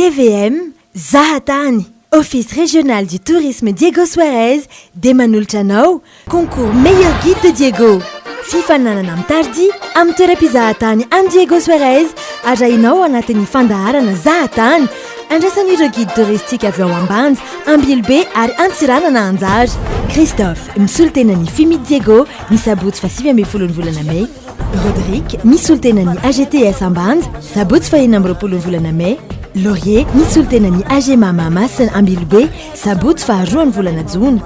TVM Zahatani, Office régional du tourisme Diego Suarez, Demanulchanao, concours meilleur guide de Diego. Fifanana tardi, am toeram-pizahatany an Diego Suarez, azainao anatin'ny fandaharana Zahatany, andrasan'ireo guide touristique avy ao Ambanja, Ambilobe ary Antsiranana Anjara. Christophe, misolo tenan'ny Fimid Diego, ny sabotsy fa 20 volana May. Rodrigue, misolo tenan'ny AGTS Ambanja, sabotsy fa 20 volana May. Laurier, misolo tenan'ny AGMA Mamasina Ambilobe, sabotsy fa 2 volana Jona.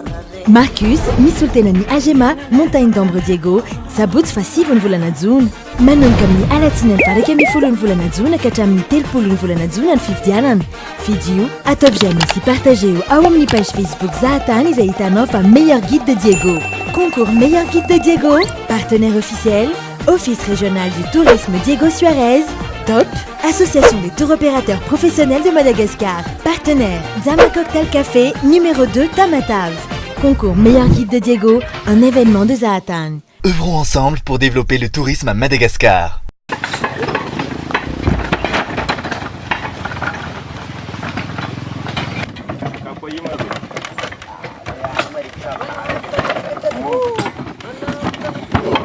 Marcus, misolo tenan'ny AGMA Montagne d'Ombre Diego, sabotsy fa 7 volana Jona. Manomboka amin'ny alatsinainy fa 10 volana Jona ka hatramin'ny 30 volana Jona ny fividianana. Fidio, ataovy jamais sy partageo ao amin'ny page Facebook Zahatany izay hitanao fa meilleur guide de Diego. Concours meilleur guide de Diego, partenaire officiel, Office régional du tourisme Diego Suarez. Top, Association des tours opérateurs professionnels de Madagascar. Partenaire, Zama Cocktail Café, numéro 2, Tamatave. Concours meilleur guide de Diego, un événement de Zahatany. Œuvrons ensemble pour développer le tourisme à Madagascar.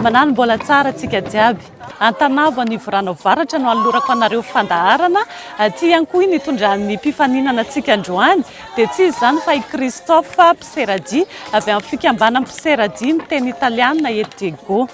Manano mbola tsara atsika jiaby. Antanavo anivorana varatra no alorako anareo fandaharana. Ty ihany koa iny itondran'ny mpifaninana antsika androany. Dia tsy izy zany fa i Christophe Pseradi avy amin'ny fikambanana Pseradi ny teny italiana eto Diego.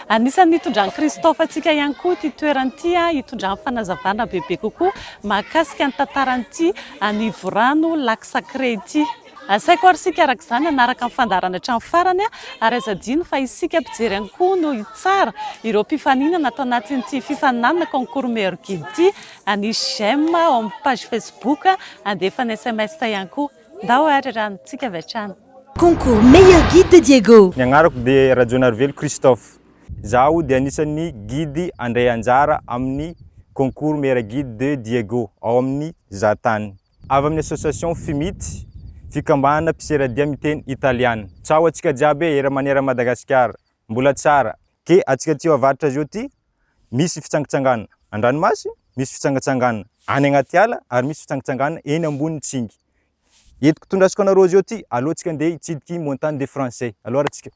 Anisan'ny itondran'i Christophe antsika ihany koa ty toeran'ity itondran'ny fanazavana bebe kokoa mahakasika ny tantaran'ity anivorano lac sacré ity. Asaiko ary sika araka izany anaraka amin'ny fandaharana hatramin'ny farany ary azadino fa isika mpijery ihany koa no hitsara ireo mpifaninana atao anatin'ity fifaninana concours meilleur guide ity. Anisy j'aime ao amin'ny page Facebook, andefa ny SMS ihany koa. Ndao ary ranontsika avy hatrany. Concours meilleur guide de Diego. Ny agnarako dia Rajonarvelo Christophe. Zaho dia anisan'ny guide andray anjara amin'ny concours meilleur guide de Diego ao amin'ny Zahatany. Avy amin'ny association Fimit, fikambana Pseradi amin'ny teny italiana. Tsao atsika jiaby era maniera Madagasikara, mbola tsara. Ke atsika ty avaratra zao ty, misy fitsangitsangana an-dranomasy, misy fitsangitsangana any agnaty ala ary misy fitsangitsangana eny ambony tsingy. Entiko tondrasiko anareo zao ty, aloha tsika andeha hitsidiky Montagne des Français. Aloha atsika.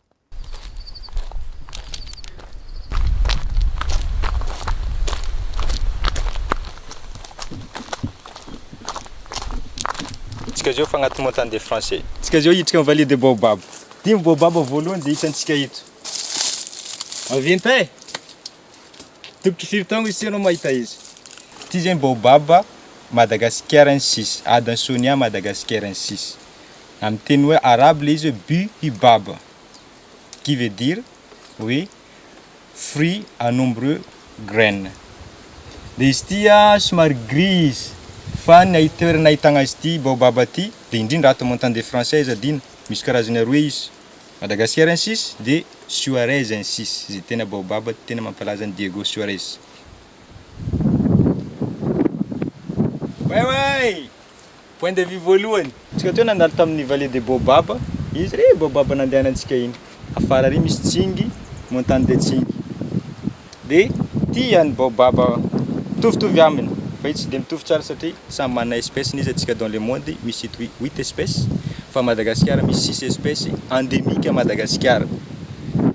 Tsika zao fa agnaty Montagne des Français. Tsika zao hiditra amin'ny Vallée de Baobab. Ty Baobab voalohany zay hitantsika eto. Maventy e? Tokotry firy taogno izy anao mahita izy. Ty zany Baobab Madagascarensis, Adansonia Madagascarensis. Amin'ny teny hoe arabe le izy Buhibab, qui veut dire oui, fruit à nombreux graines. De izy ty somary grise. Fa ny toerana ahitagna azy ty Baobab ty dia indrindra ato Montagne des Français adino. Misy karazany roa izy, Madagascarensis de Suarezensis. Zay tena Baobab tena mampalaza ny Diego Suarez. Ouais, point de vue voalohany. Tsika teo nandalo tamin'ny Vallée de Baobab, izy re Baobab nandehanantsika iny. Afara ry misy tsingy, Montagne de Tsingy. De ty ihany Baobab mitovitovy aminy. Fa tsy dia mitovy tsara satria samy manana espèce izy atsika dans le monde misy 8 espèces. Fa Madagascar misy 6 espèces endémiques à Madagascar.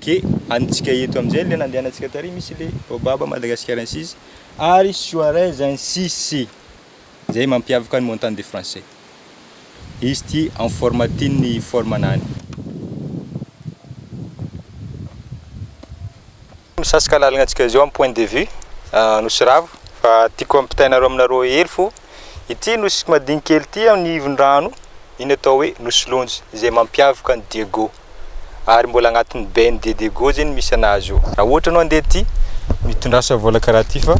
Ke antsika eto amin'izay le nandehanantsika tary misy le Baobab Madagascarensis ary Suarezensis. Zay mampiavaka ny Montagne des Français. Izy ty en formatiny formanany. Misasaka lalagna antsika zao amin'ny point de vue nosy ravo fa tiako ampitainareo aminareo hely fo ity nosy madinikely ty amin'ny ivon-drano iny atao hoe nosy lonjy izay mampiavaka ny Diego ary mbola agnatin'ny bainy de Diego zany misy anazy io. Raha ohatra anao andeha ty mitondrasa vola karaha ty fa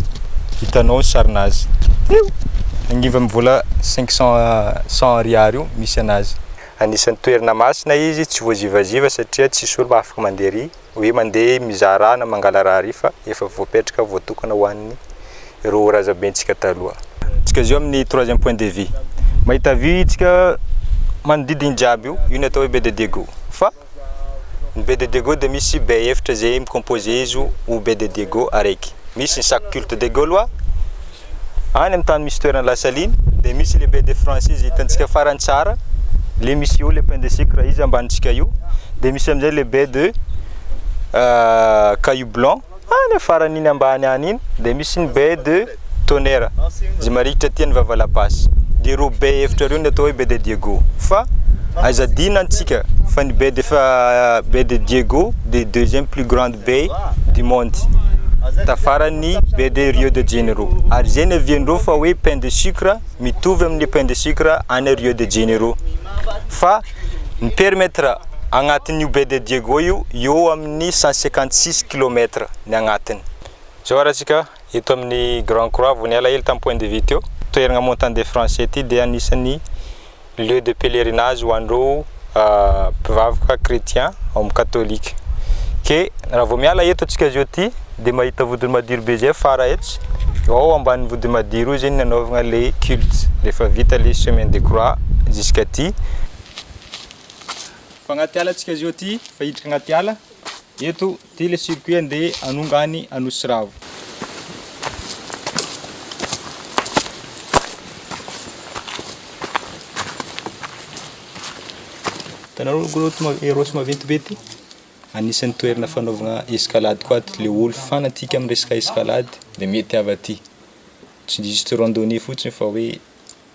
hitanao ny sarinazy. Angiva mivola 500 ariary io misy anazy. Anisan'ny toerana masina izy tsy voazivaziva satria tsisy olo afaka mandeha ry hoe mandeha mizaha raha na mangala raha ry fa efa voapetraka voatokana ho an'ny ireo razabentsika taloha. Tsika zao amin'ny 3e point de vue. Mahita vue tsika manodidiny jiaby io ny atao hoe baie de Diego. Fa ny baie de Diego dia misy baie efatra zay micomposé izy ho baie de Diego araiky. Misy ny sac culte de Gaulois, any amin'ny tany misy toerana La Saline, dia misy le baie de France izy hitantsika farany tsara, le misy io le pain de sucre izy ambanitsika io, dia misy amin'izay le baie de caillou blanc le farany iny ambany any iny, dia misy ny baie de tonnerre izay marikitra aty ny Vavalapasy, dia rô baie efatra reo ny atao hoe baie de Diego. Fa aza adino antsika fa ny baie de Diego de deuxième plus grande baie du monde, tafarany baie de Rio de Janeiro, ary zay aviandreo fa hoe pain de sucre mitovy amin'ny pain de sucre any Rio de Janeiro. Fa ny périmètre agnatin'io baie de Diego io eo amin'ny 156 km ny agnatiny. Zao aratsika eto amin'ny Grand Croix, vao niala hely tamin'ny point de vue teo, toerana montagne des Français ty dia anisan'ny lieu de pèlerinage ho andreo mpivavaka chrétien ao amin'ny katolika. Ke raha vao miala eto atsika zio ty dia mahita vodiny madiro be zay fara etsy, ao ambanin'ny vodiny madiro io zany nanaovana le culte rehefa vita le semaine de croix jusqu'aty. Fa agnaty ala atsika zio ty, fa hiditra agnaty ala, eto ty le circuit andeha anongany Anosiravo. Tanareo erosy maventy be ty, anisan'ny toerana fanaovana escalade koa ty, le olo fanatika amin'ny resaka escalade dia mety avy aty. Tsy juste randonnée fotsiny fa hoe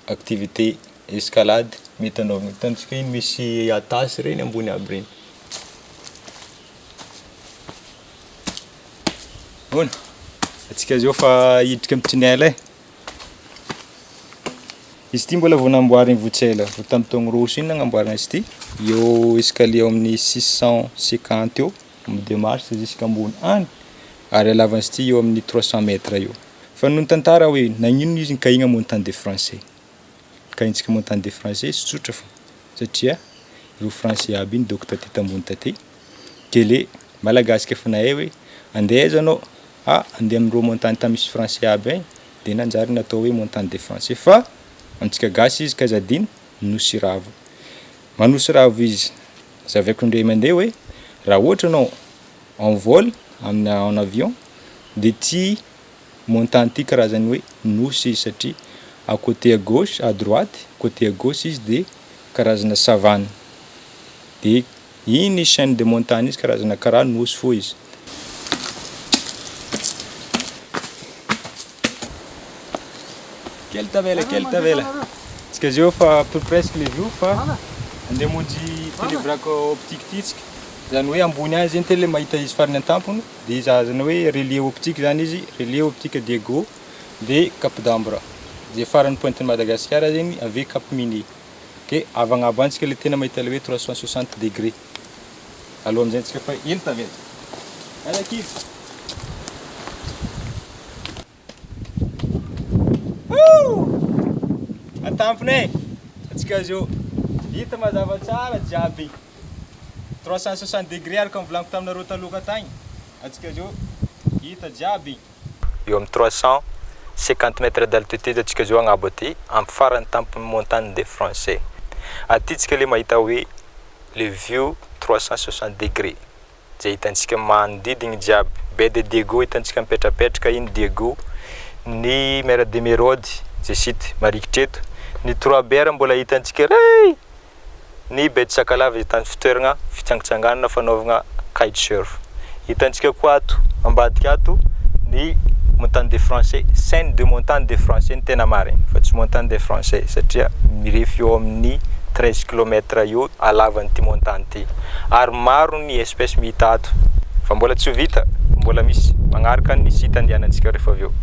activité escalade mety anaovana. Hitantsika iny misy atasy reny ambony aby reny. Bona, atsika zao fa hiditra amin'ny tunnel izy ty mbola vao namboariny Votsela, vao tamin'ny taogno roso iny nagnamboarana izy ty. Eo escalier eo amin'ny 650 eo, amin'ny 2 mars jusqu'ambony any, ary halavan'izy ty eo amin'ny 300 mètres eo. Fa noho ny tantara hoe nagnino izy nikahigna montagne des Français. Kahintsika montagne des Français sy tsotra fo, satria ireo Français aby iny doko taty tambony taty, ke le malagasy efa nahay hoe andeha aiza anao, andeha amin'ireo montagne tamy misy Français aby agny, dia nanjary natao hoe montagne des Français. Fa antsika gasy izy kaiza adino Nosiravo. Manosiravo izy, zavaiko indray mandeha hoe raha ohatra anao en vol en avion dia ty montagne ty karazany hoe nosy izy, satria à côté à gauche, à droite, côté à gauche izy dia karazana savane, dia iny chaîne de montagne izy karazana karaha nosy fo izy. Kely tavela. Tsika zio fa presque le view fa andeha monjy télévraque optique titsika. Zany hoe ambony any zany tele mahita izy farany an-tampony, dia izy azana hoe relais optique zany izy, relais optique Diego dia Cap d'Ambre. Zay farany pointe Madagascar zany ave Cap Mini. Ke avy agnabo antsika le tena mahita le hoe 360 degré. Aloha amin'izay tsika fa ely tavela. Alaky. Atampony atsika zio hita mazava tsara jiaby 360 degré araka nivolaniko taminareo taloha tagny, atsika zio hita jiaby eo amin'ny 350 mètres d'altitude atsika zio agnabo aty amin'ny farany tampony montagne des Français. Aty tsika le mahita hoe le view 360 degré zay hitantsika manodidina jiaby. Baie de Diego hitantsika mipetrapetraka iny Diego, ny mer de Mérode zay site marikitra eto, ny 3 ber mbola hitantsika ray, ny baie de Sakalava hitan'ny fitoeragna fitsangitsanganana fanaovana kitesurf. Hitantsika koa ato ambadika ato ny montagne des Français, scène de montagne des Français ny tena marina fa tsy montagne des Français satria mirefy eo amin'ny 13 km eo halavan'ity montagne ty, ary maro ny espèce mihita ato fa mbola tsy vita, mbola misy magnaraka ny site andehanantsika rehefa avy eo.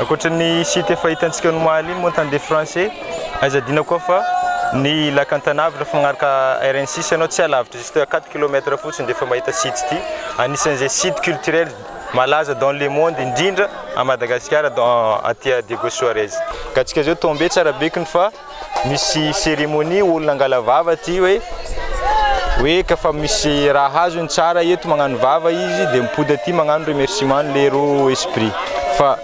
Akoatran'ny site efa hitantsika normaly iny montagne des Français, aza adina koa fa ny lac Antanavy rehefa magnaraka RN6 anao tsy alavitra, juste 4 km fotsiny dia efa mahita site ty. Anisan'izay site culturel malaza dans le monde indrindra à Madagascar dans aty Diego Suarez. Ka antsika zao tombe tsara bekony fa misy cérémonie olona angala vava aty hoe kafa misy raha hazony tsara eto magnano vava izy dia mipody aty magnano remerciement le ro esprit fa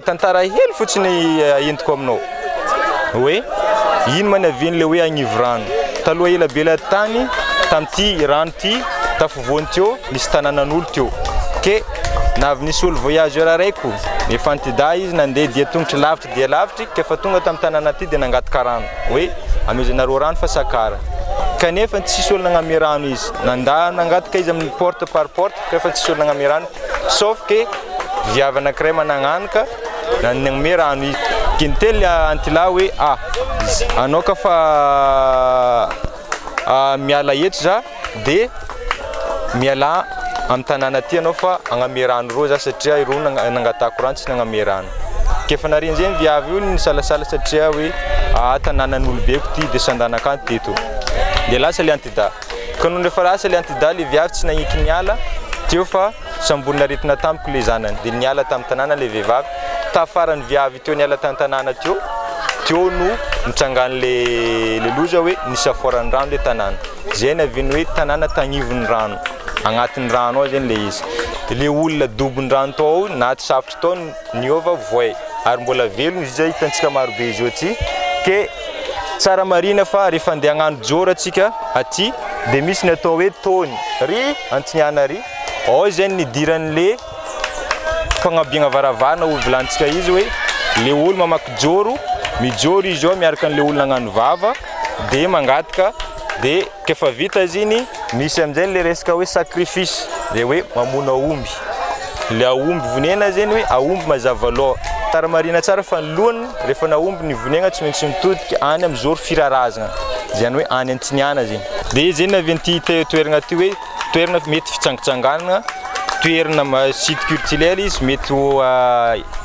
tantara hely fotsiny entiko aminao hoe ino man avian'le hoe agnivo rano taloha ela be la tany tam'ty rano ty tafivoany teo nisy tanànan'olo teo ke na avy nisy olo voyageur araiky efa antida izy nandeha dia tongotry lavitry dia lavitry kefa tonga tamin'ny tanàna ty dia nangataka rano hoe amejanareo rano fa sakara kanefa tsisy olo nagname rano izy nangataka izy amin'ny porte par porte kefa tsisy olo nagname rano sauf que viavy anankiray mananganaka nagname rano izy kintely antila hoe anao ka fa miala eto za dia miala amin'ny tanàna ty anao fa agname rano ro za satria iro nangatako rano tsy nagname rano kefa nariny zay viavy io nisalasala satria hoe tanànan'olobeko ty dia sandanakany teto dia lasa le antida ka noho rehefa lasa le antida le viavy tsy nagniky niala teo fa samborina aretina tamiko le zanany dia niala tamin'ny tanàna le vehivavy tafarany viavy teo niala tamin'ny tanàna teo no mitsangan'le loza hoe nisy aforan'ny rano le tanàna zay ny aviany hoe tanàna tagnivon'ny rano agnatin'ny rano ao zany le izy le olona dobon'ny rano tao na tsy safotry tao niova voay ary mbola velogno izy zay hitantsika marobe izy eo ty ke tsara marina fa rehefa andeha hagnano joro atsika aty dia misy ny atao hoe tony ry antiniana ry ao zay nidiran'le fagnabiagna varavarana ho volantsika izy hoe le olo mamaky joro mijoro izy ao miaraka an'le olona hagnano vava dia mangataka dia kefa vita izy iny misy amin'izay le resaka hoe sacrifice dia hoe mamona aomby le aomby vonena zany hoe aomby mazava loha tsara marina tsara fa ny lohany rehefa naomby ny vonena tsy maintsy mitodika any amin'ny zoro firarazana zany hoe any antiniana zany dia zay navy an'ty toerana ty hoe toerana mety fitsangitsanganana toerana site culturel izy mety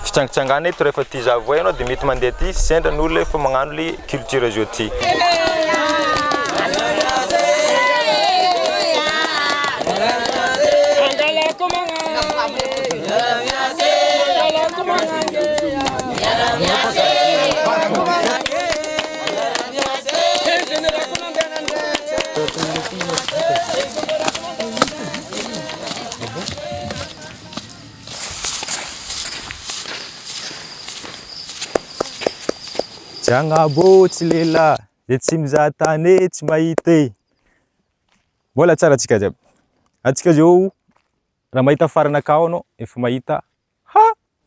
fitsangitsanganana eto rehefa ty zavoay anao dia mety mandeha ty sendra ny olona efa magnano le culture zao ty Janabo tsy lela dia tsy mizaha tany tsy mahita mbola tsara atsika jiaby atsika zao raha mahita farana akao anao efa mahita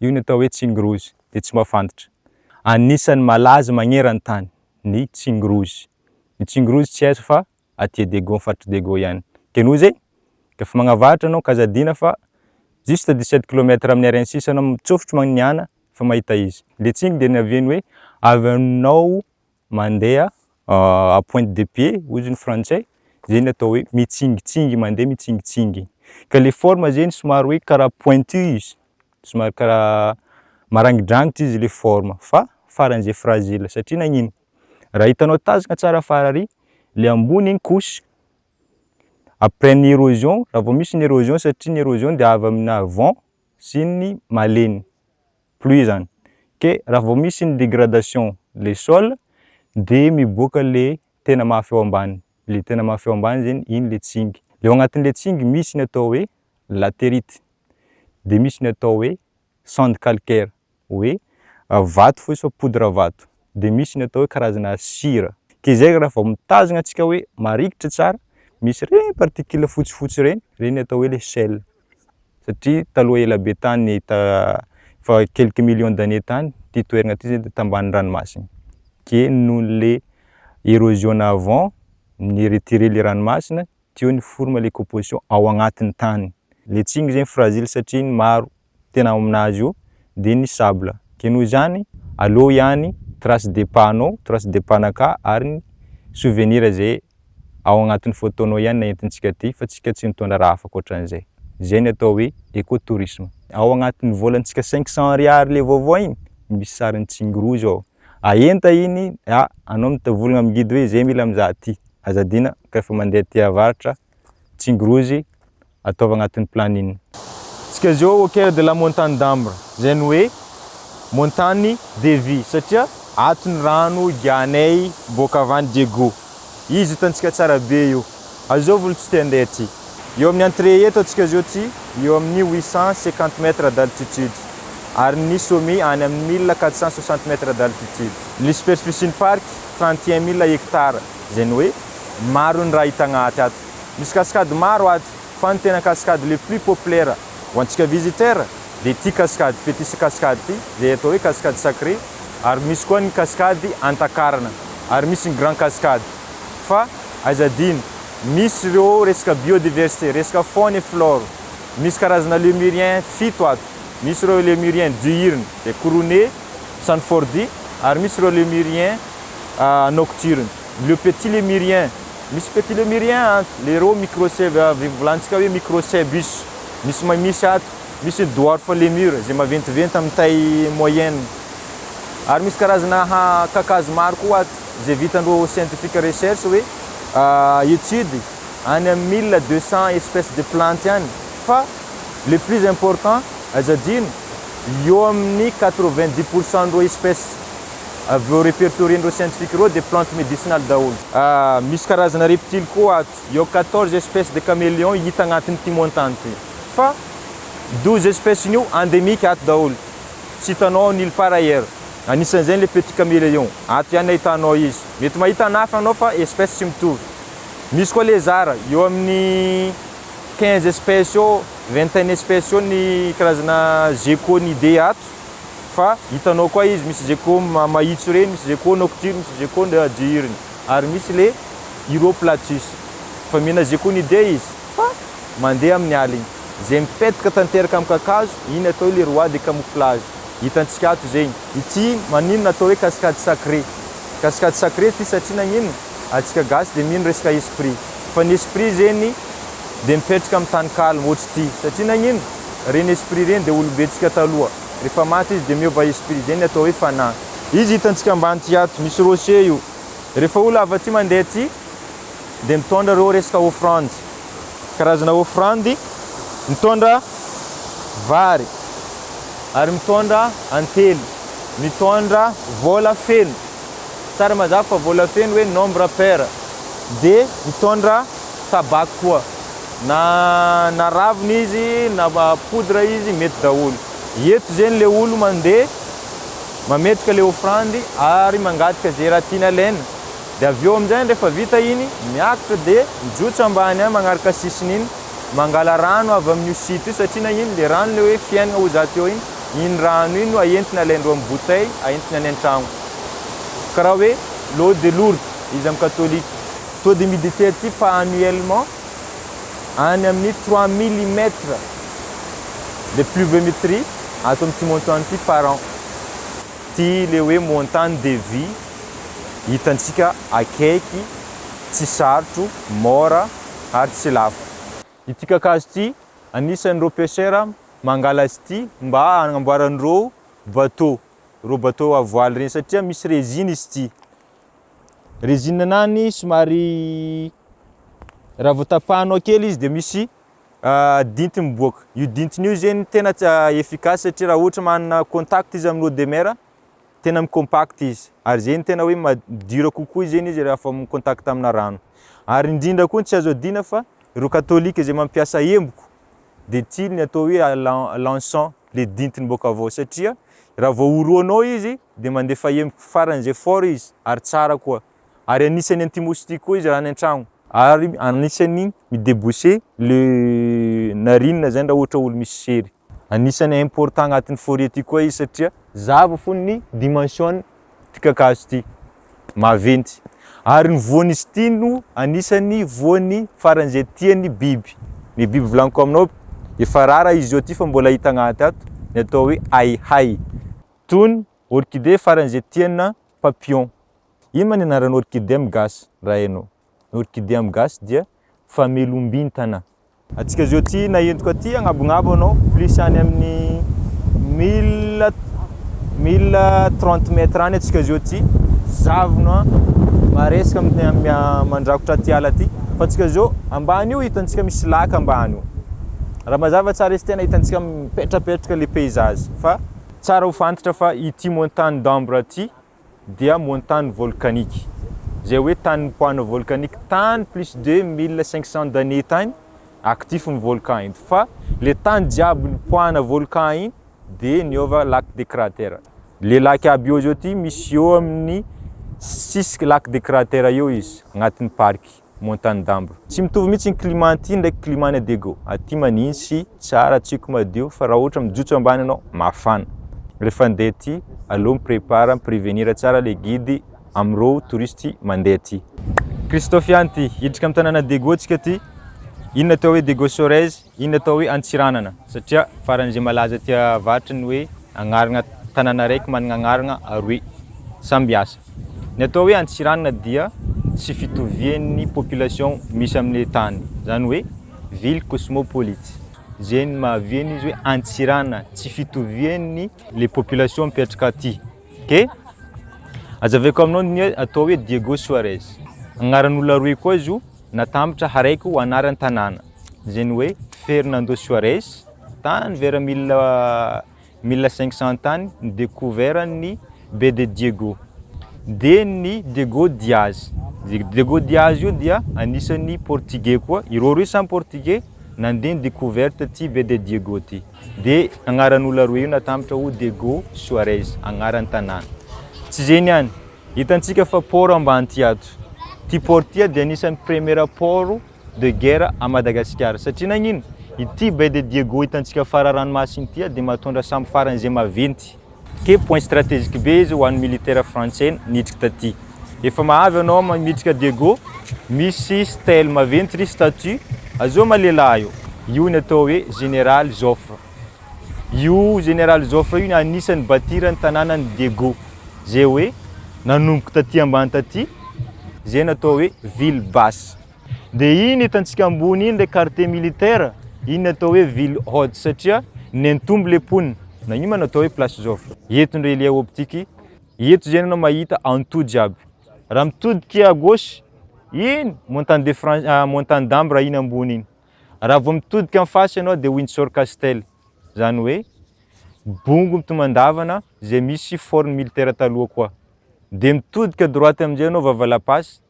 io ny atao hoe tsingrozy dia tsy mahafantatra anisan'ny malaza magneran-tany ny tsingrozy tsy aiza fa aty Diego faritry Diego ihany ke noho zay efa magnavatra anao kazadina fa juste 17 km amin'ny RN6 anao mitsofotry magniana fa mahita izy le tsingy dia niaviany hoe avy anao mandeha à pointe de pied hozy ny frantsay zay ny atao hoe mitsingitsingy mandeha mitsingitsingy ka le forme zany somary hoe karaha pointu izy somary karaha marangidrangitra izy le forme fa faran'izay fragile satria nagnino raha hitanao tazana tsara fara ary le ambony iny kosy après ny érosion raha vao misy ny érosion satria ny érosion dia avy amina vent sy ny maleny pluie zany ke raha vao misy ny dégradation le sol dia miboaka le tena mahafeo ambany le tena mahafeo ambany zany iny le tsingy le agnatin'le tsingy misy ny atao hoe latérite dia misy ny atao hoe sonde calcaire hoe vato fotsy fa poudre vato dia misy ny atao hoe karazana sira ke zay raha vao mitazana antsika hoe marikitra tsara misy reny particule fotsifotsy reny atao hoe le sel satria taloha ela be tany fa quelques millions d'années tany ty toerana ty zay tambany ranomasina ke noho le érosion avant ny retirer le ranomasina teo ny forme le composition ao agnatin'ny tany le tsingy zany fragile satria ny maro tena aminazy io dia ny sable ke noho zany aleo ihany trace de pas anao trace de pas naka ary ny souvenir zay ao agnatin'ny photonao ihany na entintsika ty fa tsika tsy mitondra raha hafa ankoatran'izay zay ny atao hoe écotourisme ao agnatin'ny volantsika 500 ariary le vaovao iny misy sariny tsingrozy ao aenta iny anao mitavolagna amin'ny guide hoe zay mila mizaha ty azadina ka efa mandeha ty avaratra tsingrozy ataova agnatin'ny planine atsika zao au cœur de la montagne d'Ambre zany hoe montagne de vie satria atony rano gianay boka avany Diego izy hitantsika tsara be io azao volo tsy te andeha aty eo amin'ny entrée eto atsika zao ty eo amin'ny 850 mètres d'altitude ary ny sommet any amin'ny 1460 mètres d'altitude ny superficie ny parc 31 000 hectares zany hoe maro ny raha hita agnaty ato misy cascade maro ato fa ny tena cascade le plus populaire ho antsika visiteur de ty cascade Petit cascade ty zay atao hoe cascade sacré ary misy koa ny cascade Antakarana ary misy ny grand cascade fa azadiny misy reo resaka biodiversité resaka faune et flore misy karazana lémurien fito ato misy reo lémurien diurne de couronné Sanfordi ary misy reo lémurien nocturne le petit lémurien misy petit lémurien le reo volantsika hoe microcebus misy ato misy dwarf lémur zay maventiventy amin'ny taille moyenne ary misy karazana kakazo maro koa ato zay vitandreo scientifique recherche hoe étude any amin'ny 1200 espèces de plantes ihany fa le plus important azadino eo amin'ny 90% ndreo espèces aveo répertoriendreo scientifique reo de plantes médicinales daholo misy karazana reptile koa ato eo 14 espèces de caméléon hita agnatin'ny ty montagne ty fa 12 espèces nio endémique ato daholo tsy hitanao nulle part ailleurs anisan'izany le petit caméléon ato ihany ahitanao izy mety mahita nafa anao fa espèce tsy mitovy misy koa lézard eo amin'ny 15 espèces eo 21 espèces eo ny karazana geconidé ato fa hitanao koa izy misy gecko mahitso reny misy gecko nocturne misy gecko diurne ary misy le Uroplatus fa mihina geconidé izy fa mandeha amin'ny aligny zay mipetraka tanteraka amin'ny kakazo iny atao le roi de camouflage hitantsika ato zegny ity maninona atao hoe cascade sacré ty satria nagnino atsika gasy de mino resaka esprit fa ny esprit zeny de mipetraka amin'ny tany calme ohatry ty satria nagnino reny esprit reny de olobentsika taloha rehefa maty izy de miova esprit zeny atao hoe fana izy hitantsika ambany ty ato misy rocher io rehefa olo avy aty mandeha ty de mitondra reo resaka offrande karazana offrande mitondra vary ary mitondra antely mitondra vola feno tsara mazava fa vola feno hoe nombre pair de mitondra tabako koa na raviny izy na poudre izy mety daholo eto zeny le olo mandeha mametraka le offrande ary mangataka zay raha tiana alaina de aveo amin'izay rehefa vita iny miakatra de mijotso ambany any magnaraka sisiny iny mangala rano avy amin'io site io satria nagnino le rano le hoe fiainana ho zaty eo iny rano iny no aentina alaindreo amin'ny bouteille aentina any an-tragno karaha hoe l'eau de Lourdes izy amin'ny catholique taux d'humidité aty pas annuellement any amin'ny 3 mm de pluviométrie ato amin'ity montagne ty par an ty le hoe montagne de vie hitantsika akaiky tsy sarotro mora ary tsy lafo ity kakazo ty anisan'ireo pêcheur mangala azy ty mba agnamboarandreo bateau à voile reny satria misy résine izy ty résine nany somary raha vao tapahanao kely izy de misy dinty miboaka io dintiny io zany tena efficace satria raha ohatra manana contact izy amin'ny eau de mer tena mi-compact izy ary zany tena hoe madira kokoa izy zany izy raha fa mi-contact amina rano ary indrindra koa tsy azo adina fa ireo katolika zay mampiasa emboko de ty ny atao hoe l'encens le dintiny boka avao satria raha vao oroanao izy de mandefa emboko faran'izay fort izy ary tsara koa ary anisany anti-moustique koa izy raha any an-tragno ary anisany midéboucher le narine zany raha ohatra olo misy sery anisany important agnatin'ny forêt ty koa izy satria zava fony ny dimension ty kakazo ty maventy ary ny voany izy ty no anisany voany faran'izay tiany biby ny biby volaniko aminao efa rara izy io ty fa mbola hita agnaty ato ny atao hoe hay tony orchidée faran'izay tiana papillon ino man anaran'ny orchidée amin'ny gasy raha hainao orchidée amin'ny gasy dia famelombintana atsika zao ty na entiko aty agnabognabo anao plus any amin'ny 1030 mètres any atsika zao ty zavona maresaka mandrakotra ty ala ty fa atsika zao ambany io hitantsika misy laka ambany io raha mazava tsara izy tena hitantsika mipetrapetraka le paysage fa tsara ho fantatra fa ity montagne d'Ambre ty dia montagne volcanique zay hoe tany nipoahana volcanique tany plus de 1500 d'années tany actif ny volcan iny fa le tany jiaby nipoahana volcan iny de niova lac de cratère. Le lac aby eo zao ty misy eo amin'ny 6 lac de cratère eo izy agnatin'ny parc montagne d'Ambre. Tsy mitovy mihitsy ny climat ty ndraiky climat ny Diego. Aty manintsy tsara tsiko madio fa raha ohatra mijotso ambany anao mafana. Rehefa andeha ty aleo miprépare prévenir tsara le guide amreo touristes mandeha ty. Christophe ihany ty hidrika amin'ny tanàna Diego tsika ty. Ino atao hoe Diego Suarez, ino atao hoe Antsiranana satria faran'izay malaza ty avaratra ny hoe agnarana tanàna raiky manana agnarana aroe samby asa. Ny atao hoe Antsiranana dia tsy fitovian'ny population misy amin'ny tany, zany hoe ville cosmopolite. Zay ny mahaviany izy hoe Antsiranana, tsy fitovian'ny les populations mipetraka aty. Ok? Azaveko aminao ny atao hoe Diego Suarez. Agnaran'olona roe koa izy io natambatra haraiky ho anaran'ny tanàna. Zay ny hoe Fernando Suarez, tany vers 1500 tany ny découvert ny baie de Diego. De ny Diego Diaz. Diego Diaz io dia anisan'ny portugais koa. Ireo roe samy portugais nandeha ny découverte ty baie de Diego ty. De agnaran'olona roe io natambatra ho Diego Suarez, agnaran'ny tanàna. Tsy zay niany, hitantsika fa port ambany ty ato. Ty port ty dia anisan'ny premier port de guerre à Madagascar. Satria nagnino? Ity baie de Diego hitantsika fara ranomasiny ty dia mahatondra samy faran'izay maventy. Que point stratégique be izy ho an'ny militaire français nidrika taty. Efa mahavy anao midrika Diego, misy stèle maventy ry statue, azo malela io. Io ny atao hoe Général Joffre. Io Général Joffre io anisan'ny batirany tanànany Diego. Zay hoe nanomboka taty ambany taty, zay natao hoe ville basse. De iny hitantsika ambony iny le quartier militaire, iny atao hoe ville haute satria nentombo le ponina. Na io natao hoe place Joffre. Eto ny relief optique, eto zay anao mahita antody jiaby. Raha mitodiky à gauche, iny montagne d'Ambre iny ambony iny. Raha vao mitodiky en face anao de Windsor Castle. Zany hoe bongo mitomandavana zay misy forme militaire taloha koa. De mitodiky à droite amin'izay anao Vavalapasse.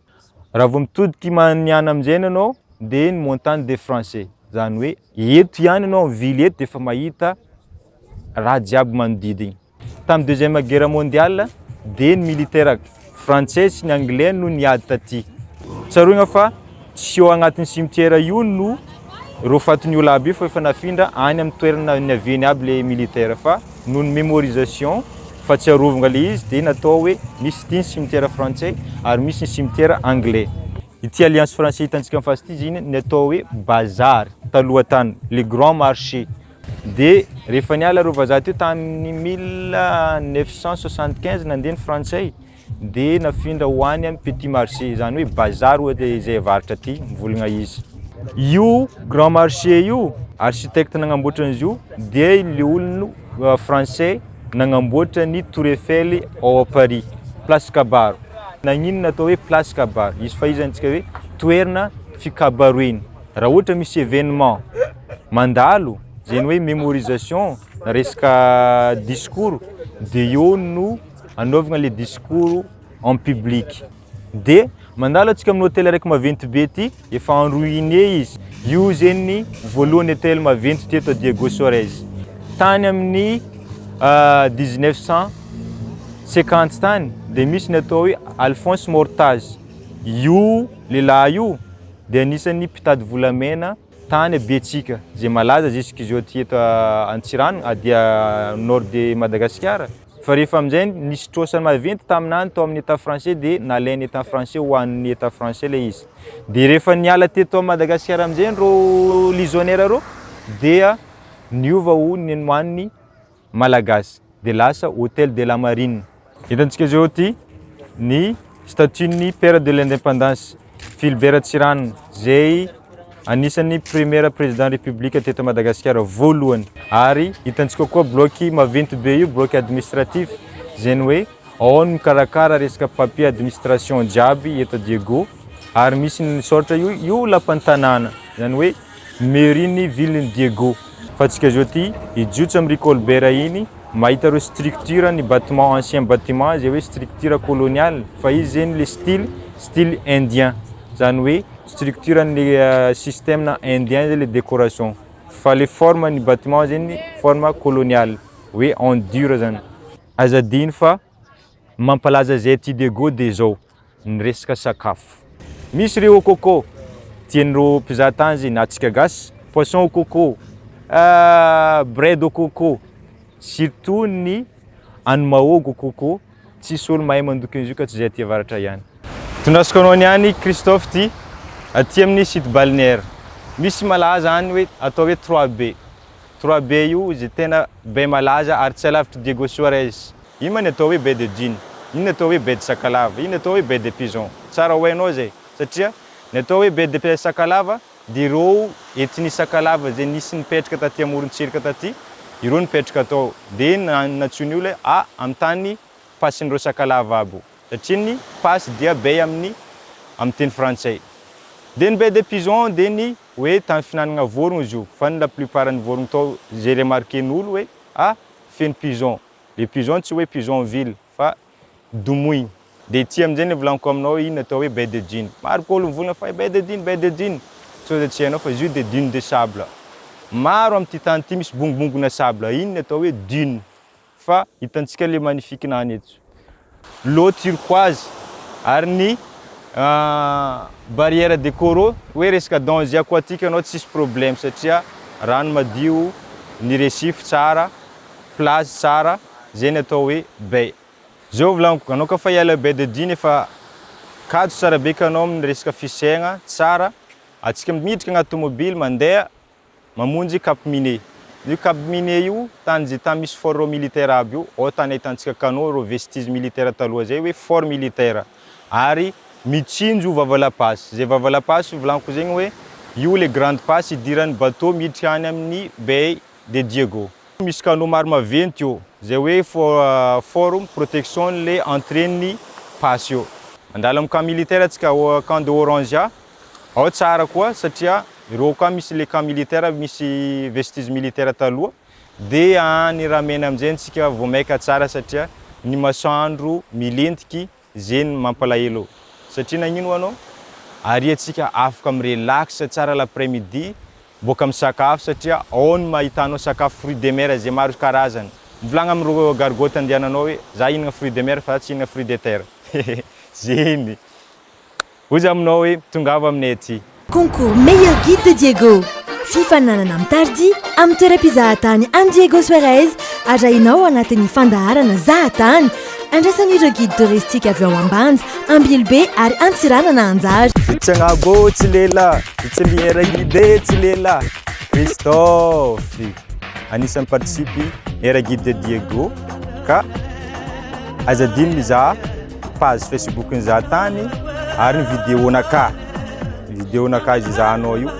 Raha vao mitodiky maniana amin'izay anao de ny montagne des Français. Zany hoe eto ihany anao ville eto de fa mahita raha jiaby manodidina. Tamin'ny deuxième guerre mondiale de ny militaire français sy ny anglais no niady taty. Tsaroina fa tsy eo agnatin'ny cimetière io no reo fatin'ny olo aby io fa efa nafindra any amin'ny toerana niaviany aby le militaire fa noho ny mémorisation fatsiarovana le izy de natao hoe misy ty ny cimetière français ary misy ny cimetière anglais. Ity alliance français hitantsika face ty izy iny ny atao hoe bazar taloha tany, le grand marché. De rehefa niala reo vazaha teo tamin'ny 1975 nandeha ny frantsay de nafindra ho any amin'ny petit marché, zany hoe bazar zay avaritra ty mivolagna izy. Io grand marché io architecte nagnamboatra an'izy io de le olona français nagnamboatra ny Tour Eiffel ao Paris, place Kabaro. Nagnino natao hoe place Kabaro? Izy fahaizantsika hoe toerana fikabaroena. Raha ohatra misy événement mandalo, zay hoe mémorisation, resaka discours, de io no anaovana le discours en public. De mandalo atsika amin'ny hôtel raiky maventy be ty, efa en ruiné izy. Io zany voalohany hôtel maventy teto Diego Suarez. Tany amin'ny 1950 tany de misy ny atao hoe Alphonse Mortage. Io lehilahy io de anisan'ny mpitady volamena tany betsika zay malaza jusqu'izy ty eto Antsiranana dia nord de Madagascar. Fa rehefa amin'izay nisy trosany maventy taminany tao amin'ny état français de nalainy état français ho an'ny état français le izy. De rehefa niala teto Madagascar amin'izay ro légionnaire ro dia niova ho nenmoan'ny malagasy de lasa hôtel de la marine. Hitantsika zao ty ny statue-ny père de l'indépendance Philibert Tsiranana zay anisan'ny premier président république teto Madagascar voalohany. Ary hitantsika koa bloc maventy be io bloc administratif zany hoe ao no mikarakara resaka papier administration jiaby eto Diego ary misy ny soratra io lapan'ny tanàna zany hoe mairie ville Diego. Fa tsika zao ty ijotso amin'ny Colbert iny mahita reo structure ny bâtiment ancien bâtiment zay hoe structure coloniale fa izy zany le style indien zany hoe structure ny système na indien zay le décoration fa le forme ny bâtiment zany forme coloniale hoe en dur zany azadiny fa mampalaza zay ty Diego de zao ny resaka sakafo misy reo coco tian'ireo mpizahatany zay na atsika gasy poisson au coco bread au coco surtout ny ani-mahogo coco tsisy olo mahay mandoky izy io ka tsy zay aty avaratra ihany. Tondrasako anao niany Christophe ty aty amin'ny site balnéaire misy malaza any hoe atao hoe 3B 3B io zay tena be malaza ary tsy alavitra Diego Suarez ino man atao hoe baie de Dune ino atao hoe baie de Sakalava ino atao hoe baie de Pigeon tsara hoainao zay satria ny atao hoe baie de Sakalava dia ireo ethnie Sakalava zay nisy nipetraka taty amorontsiraka taty ireo nipetraka atao dia natsony io le amin'ny tany pasin'ireo Sakalava aby satria ny pasy dia bay amin'ny teny frantsay dia ny baie de Pigeon dia ny hoe tany finanana vorogno izy io fa la plupart ny vorogno tao zay remarqué n'olo hoe feno pigeon le pigeon tsy hoe pigeonville fa domoigny dia ty amin'izay ny volaniko aminao ino atao hoe baie de Dune maro koa olo mivolagna fa baie de Dune so de tsy hainao fa izy io dia dune de sable maro amin'ity tany ty misy bongobongona sable ino atao hoe dune fa hitantsika le magnifique nany eto l'eau turquoise ary ny barrière de coraux hoe resaka danger aquatique anao tsisy problème satria rano madio ny récif tsara plage tsara zay ny atao hoe baie zao volaniko anao ka fa hiala baie de Dune efa kajo tsara be ka anao amin'ny resaka fisaigna tsara atsika miditra agnaty tomobile mandeha mamonjy Cap Miné io Cap Miné io tany zay tany misy fort militaire aby io ao tany ahitantsika canot ro vestige militaire taloha zay hoe fort militaire ary mitsinjo Vavalapasy zay Vavalapasy volaniko zegny hoe io le grande passe idiran'ny bateau miditra any amin'ny baie de Diego misy canot maro maventy io zay hoe forum protection le entraîne passe io andala amin'ny camp militaire atsika camp de Orangia ao tsara koa satria ireo koa misy le camp militaire misy vestige militaire taloha dia ny ramena amin'izay antsika vao maika tsara satria ny masoandro milentiky zay ny mampalahelo satria nagnino anao ary atsika afaka mirelax tsara l'après-midi boka misakafo satria ao ny mahitanao sakafo fruits de mer zay maro karazany mivolagna amin'ireo gargote andiananao hoe za hinagna fruits de mer fa tsy hinagna fruits de terre zeny ozy aminao hoe tongava aminay aty. Concours meilleur guide de Diego fifananana mitardy amin'ny toeram-pizahatany any Diego Suarez adrahinao anatin'ny fandaharana zahatany andraisan'ireo guide touristique avy ao ambanja Ambilobe ary Antsiranana Anjara. Itsanabo tsy lela itseliera guide tsy lela Christophe anisan'ny participe era guide de Diego ka azadiny mizaha page Facebook ny zahatany ary ny vidéo naka izy zahanao io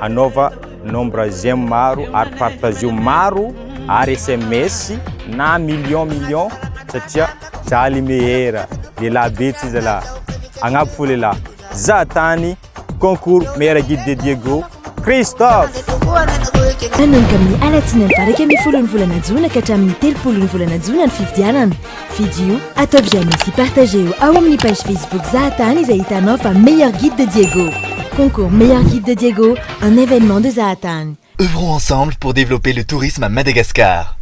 anaova nombre j'aime maro ary partage maro ary SMS na million satria jaly meilleur lehilahy be ty zala agnaby fo lehilahy zahatany concours meilleur guide de Diego Christophe manomboka amin'ny alatsinainy varaiky amin'ny 10 volana jona ka hatramin'ny 30 volana jona ny fividianana video ataovy jamais sy partageo ao amin'ny page Facebook zahatany izay hitanao fa meilleur guide de Diego. Concours meilleur guide de Diego, un événement de Zahatany. Œuvrons ensemble pour développer le tourisme à Madagascar.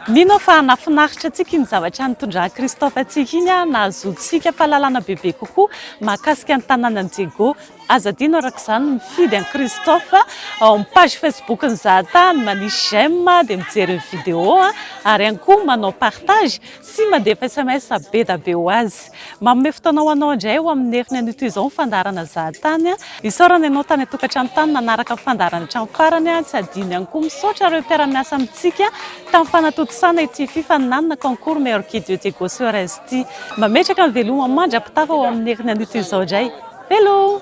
Nino fa nafinaritra antsika iny zavatra nitondra Christophe antsika iny nahazoantsika fahalalana bebe kokoa mahakasika ny tanànan'i Diego. Azadino araka izany mifidy an Christophe amin'ny page Facebook ny Zahatany manisy j'aime dia mijery ny vidéo ary ihany koa manao partage sy mandefa SMS be da be ho azy. Manome fotoana ho anao indray ho amin'ny heriny an'ito izao ny fandaharana Zahatany. Isaorana ianao tany atokantrano tany nanaraka ny fandaharana hatramin'ny farany tsy adino ihany koa misaotra ireo mpiara-miasa amintsika tamin'ny fanatotosana ity fifaninanana concours meilleur guide de Diego Suarez ity. Mametraka ny veloma mandrapitafa ho amin'ny heriny an'ito izao indray. Hello!